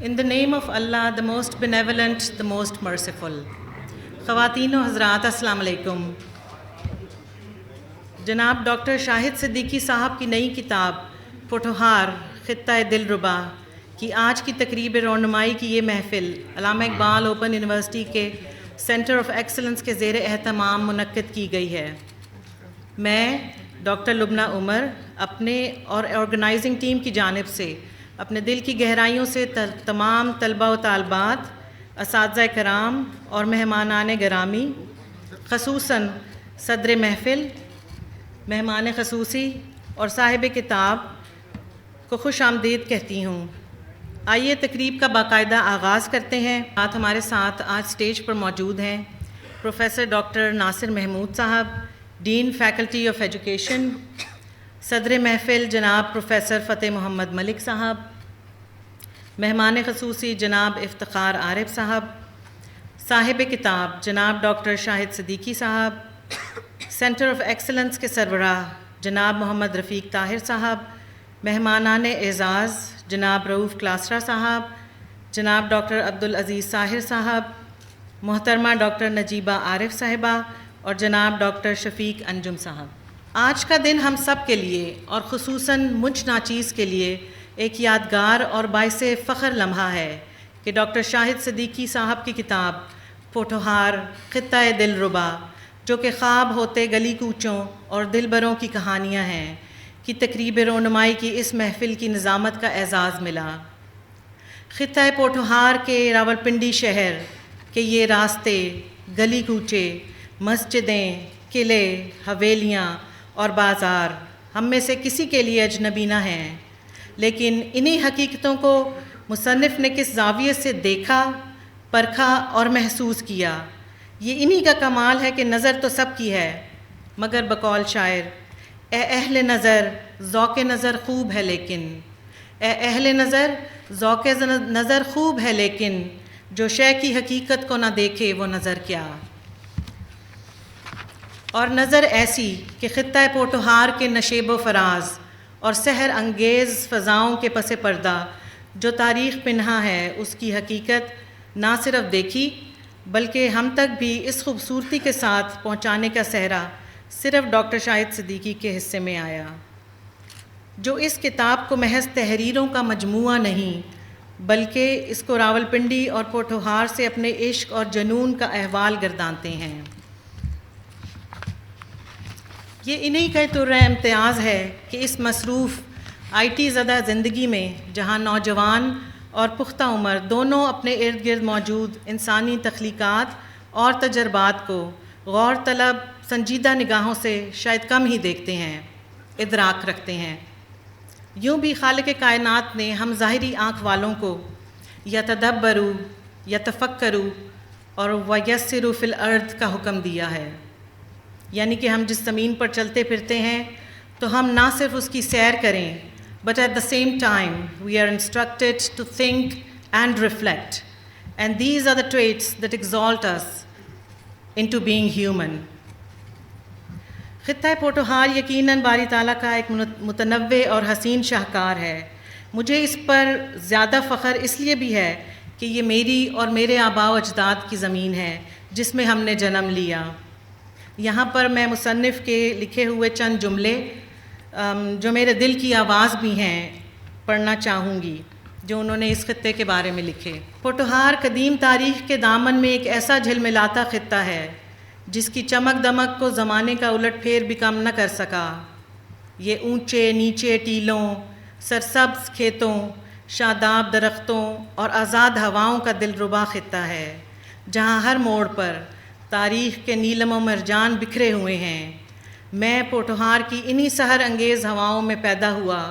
In the name of Allah, the most benevolent, the most merciful. خواتین و حضرات السلام علیکم. جناب ڈاکٹر شاہد صدیقی صاحب کی نئی کتاب پوٹھوہار خطہ دلربا کی آج کی تقریب رونمائی کی یہ محفل علامہ اقبال اوپن یونیورسٹی کے سینٹر آف ایکسلنس کے زیر اہتمام منعقد کی گئی ہے. میں ڈاکٹر لبنہ عمر اپنے اور آرگنائزنگ ٹیم کی جانب سے اپنے دل کی گہرائیوں سے تمام طلبہ و طالبات، اساتذہ کرام اور مہمانان گرامی، خصوصاً صدر محفل، مہمان خصوصی اور صاحب کتاب کو خوش آمدید کہتی ہوں. آئیے تقریب کا باقاعدہ آغاز کرتے ہیں. ہمارے ساتھ آج سٹیج پر موجود ہیں پروفیسر ڈاکٹر ناصر محمود صاحب، ڈین فیکلٹی آف ایجوکیشن. صدر محفل جناب پروفیسر فتح محمد ملک صاحب. مہمان خصوصی جناب افتخار عارف صاحب. صاحب کتاب جناب ڈاکٹر شاہد صدیقی صاحب. سینٹر آف ایکسلنس کے سربراہ جناب محمد رفیق طاہر صاحب. مہمانان اعزاز جناب رؤوف کلاسرا صاحب، جناب ڈاکٹر عبدالعزیز ساحر صاحب، محترمہ ڈاکٹر نجیبہ عارف صاحبہ اور جناب ڈاکٹر شفیق انجم صاحب. آج کا دن ہم سب کے لیے اور خصوصاً مجھ ناچیز کے لیے ایک یادگار اور باعث فخر لمحہ ہے کہ ڈاکٹر شاہد صدیقی صاحب کی کتاب پوٹھوہار خطہ دلربا، جو کہ خواب ہوتے گلی کوچوں اور دلبروں کی کہانیاں ہیں، کی تقریب رونمائی کی اس محفل کی نظامت کا اعزاز ملا. خطہ پوٹھوہار کے راولپنڈی شہر کے یہ راستے، گلی کوچے، مسجدیں، قلعے، حویلیاں اور بازار ہم میں سے کسی کے لیے اجنبی نہ ہیں، لیکن انہی حقیقتوں کو مصنف نے کس زاویے سے دیکھا، پرکھا اور محسوس کیا. یہ انہی کا کمال ہے کہ نظر تو سب کی ہے، مگر بقول شاعر اے اہل نظر ذوق نظر خوب ہے لیکن، اے اہل نظر ذوق نظر خوب ہے لیکن، جو شے کی حقیقت کو نہ دیکھے وہ نظر کیا. اور نظر ایسی کہ خطہ پوٹھوہار کے نشیب و فراز اور سحر انگیز فضاؤں کے پس پردہ جو تاریخ پنہا ہے، اس کی حقیقت نہ صرف دیکھی بلکہ ہم تک بھی اس خوبصورتی کے ساتھ پہنچانے کا سہرا صرف ڈاکٹر شاہد صدیقی کے حصے میں آیا، جو اس کتاب کو محض تحریروں کا مجموعہ نہیں بلکہ اس کو راولپنڈی اور پوٹھوہار سے اپنے عشق اور جنون کا احوال گردانتے ہیں. یہ انہی کا امتیاز ہے کہ اس مصروف آئی ٹی زدہ زندگی میں، جہاں نوجوان اور پختہ عمر دونوں اپنے ارد گرد موجود انسانی تخلیقات اور تجربات کو غور طلب سنجیدہ نگاہوں سے شاید کم ہی دیکھتے ہیں، ادراک رکھتے ہیں. یوں بھی خالق کائنات نے ہم ظاہری آنکھ والوں کو یتدبروا، یتفکروا اور ویسروا فی الارض کا حکم دیا ہے، یعنی کہ ہم جس زمین پر چلتے پھرتے ہیں تو ہم نہ صرف اس کی سیر کریں but at the same time we are instructed to think and reflect, and these are the traits that exalt us into being human. خطہ پوٹھوہار یقیناً باری تعالیٰ کا ایک متنوع اور حسین شاہکار ہے. مجھے اس پر زیادہ فخر اس لیے بھی ہے کہ یہ میری اور میرے آباء و اجداد کی زمین ہے جس میں ہم نے جنم لیا. یہاں پر میں مصنف کے لکھے ہوئے چند جملے جو میرے دل کی آواز بھی ہیں پڑھنا چاہوں گی، جو انہوں نے اس خطے کے بارے میں لکھے. پوٹھوہار قدیم تاریخ کے دامن میں ایک ایسا جھلملاتا خطہ ہے جس کی چمک دمک کو زمانے کا الٹ پھیر بھی کم نہ کر سکا. یہ اونچے نیچے ٹیلوں، سرسبز کھیتوں، شاداب درختوں اور آزاد ہواؤں کا دلربا خطہ ہے، جہاں ہر موڑ پر تاریخ کے نیلم و مرجان بکھرے ہوئے ہیں. میں پوٹھوہار کی انہی سحر انگیز ہواؤں میں پیدا ہوا،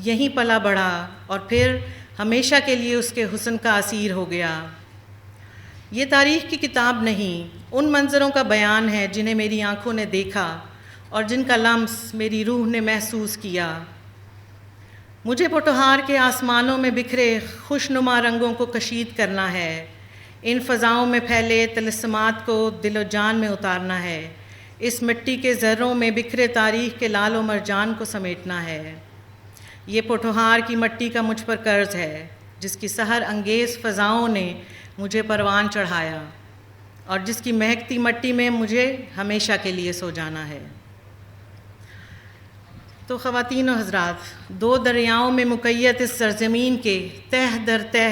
یہیں پلا بڑھا اور پھر ہمیشہ کے لیے اس کے حسن کا اسیر ہو گیا. یہ تاریخ کی کتاب نہیں، ان منظروں کا بیان ہے جنہیں میری آنکھوں نے دیکھا اور جن کا لمس میری روح نے محسوس کیا. مجھے پوٹھوہار کے آسمانوں میں بکھرے خوشنما رنگوں کو کشید کرنا ہے، ان فضاؤں میں پھیلے طلسمات کو دل و جان میں اتارنا ہے، اس مٹی کے ذروں میں بکھرے تاریخ کے لال و مرجان کو سمیٹنا ہے. یہ پوٹھوہار کی مٹی کا مجھ پر قرض ہے. جس کی سحر انگیز فضاؤں نے مجھے پروان چڑھایا اور جس کی مہکتی مٹی میں مجھے ہمیشہ کے لیے سو جانا ہے۔ تو خواتین و حضرات، دو دریاؤں میں مقید اس سرزمین کے تہ در تہ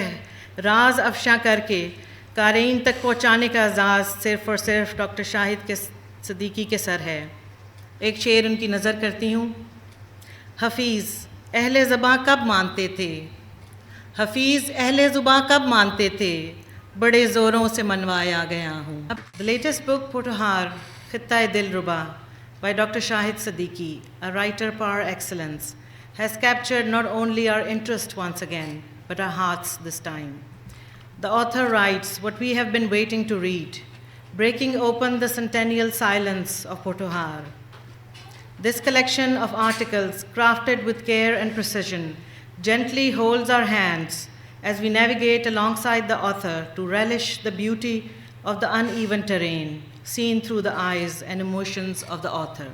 راز افشاں کر کے قارئین تک پہنچانے کا اعزاز صرف اور صرف ڈاکٹر شاہد صدیقی کے سر ہے۔ ایک شعر ان کی نظر کرتی ہوں۔ حفیظ اہل زباں کب مانتے تھے، حفیظ اہل زباں کب مانتے تھے، بڑے زوروں سے منوایا گیا ہوں۔ The latest book, پوٹھہار خطۂ دلربا by Dr. Shahid Siddiqui, a writer par excellence, has captured not only our interest once again, but our hearts this time. The author writes what we have been waiting to read, breaking open the centennial silence of Pothohar. This collection of articles, crafted with care and precision, gently holds our hands as we navigate alongside the author to relish the beauty of the uneven terrain, seen through the eyes and emotions of the author.